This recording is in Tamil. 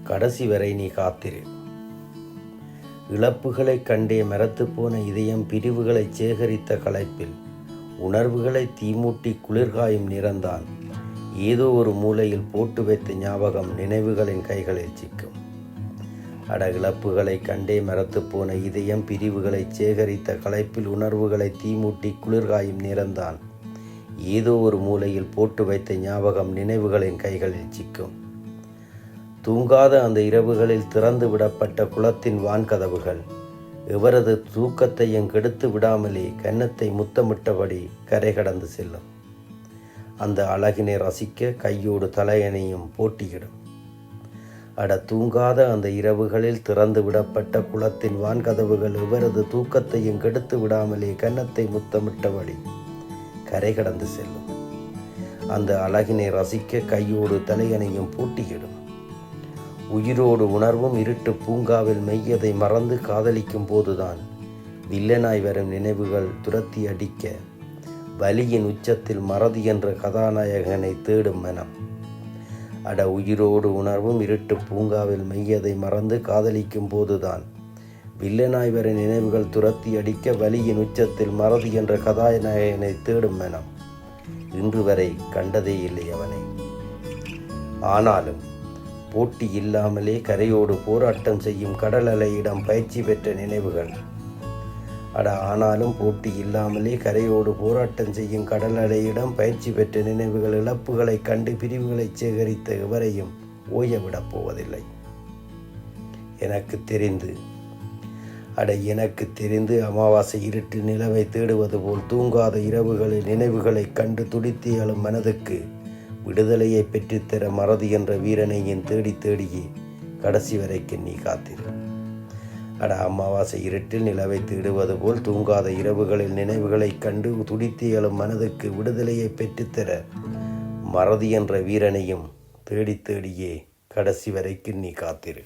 கடைசி வரை நீ காத்திரு. இழப்புகளைக் கண்டே மரத்துப்போன இதயம் பிரிவுகளைச் சேகரித்த களைப்பில் உணர்வுகளை தீமூட்டி குளிர்காயும் நிறந்தான். ஏதோ ஒரு மூலையில் போட்டு வைத்த ஞாபகம் நினைவுகளின் கைகளில் சிக்கும். இழப்புகளைக் கண்டே மரத்துப்போன இதயம் பிரிவுகளைச் சேகரித்த களைப்பில் உணர்வுகளை தீமூட்டி குளிர்காயும் நிறந்தான். ஏதோ ஒரு மூலையில் போட்டு வைத்த ஞாபகம் நினைவுகளின் கைகளில் சிக்கும். தூங்காத அந்த இரவுகளில் திறந்து விடப்பட்ட குளத்தின் வான்கதவுகள் எவரது தூக்கத்தையும் கெடுத்து விடாமலே கன்னத்தை முத்தமிட்டபடி கரை கடந்து செல்லும். அந்த அழகினை ரசிக்க கையோடு தலையணையும் போட்டியிடும். தூங்காத அந்த இரவுகளில் திறந்து விடப்பட்ட குளத்தின் வான்கதவுகள் எவரது தூக்கத்தையும் கெடுத்து விடாமலே கன்னத்தை முத்தமிட்டபடி கரை கடந்து செல்லும். அந்த அழகினை ரசிக்க கையோடு தலையணையும் போட்டியிடும். உயிரோடு உணர்வும் இருட்டு பூங்காவில் மெய்யதை மறந்து காதலிக்கும் போதுதான் வில்லனாய் வரும் நினைவுகள் துரத்தி அடிக்க வலியின் உச்சத்தில் மறதி என்ற கதாநாயகனை தேடும் மனம். உயிரோடு உணர்வும் இருட்டு பூங்காவில் மெய்யதை மறந்து காதலிக்கும் போதுதான் வில்லனாய் வரும் நினைவுகள் துரத்தி அடிக்க வலியின் உச்சத்தில் மறதி என்ற கதாநாயகனை தேடும் மனம். இன்று வரை கண்டதே இல்லை அவனை. ஆனாலும் போட்டி இல்லாமலே கரையோடு போராட்டம் செய்யும் கடல் அலையிடம் பயிற்சி பெற்ற நினைவுகள். ஆனாலும் போட்டி இல்லாமலே கரையோடு போராட்டம் செய்யும் கடல் அலையிடம் பயிற்சி பெற்ற நினைவுகள் இழப்புகளை கண்டு பிரிவுகளை சேகரித்த எவரையும் ஓயவிடப் போவதில்லை. எனக்கு தெரிந்து அமாவாசை இருட்டு நிலவை தேடுவது போல் தூங்காத இரவுகளில் நினைவுகளை கண்டு துடித்து எழும் மனதுக்கு விடுதலையை பெற்றுத்தர மறதி என்ற வீரனையும் தேடியே கடைசி வரைக்கும் நீ காத்திரு. அமாவாசை இருட்டில் நிலவை தேடுவது போல் தூங்காத இரவுகளில் நினைவுகளை கண்டு துடித்து எழும் மனதுக்கு விடுதலையை பெற்றுத்தர மறதி என்ற வீரனையும் தேடியே கடைசி வரைக்கும் நீ காத்திரு.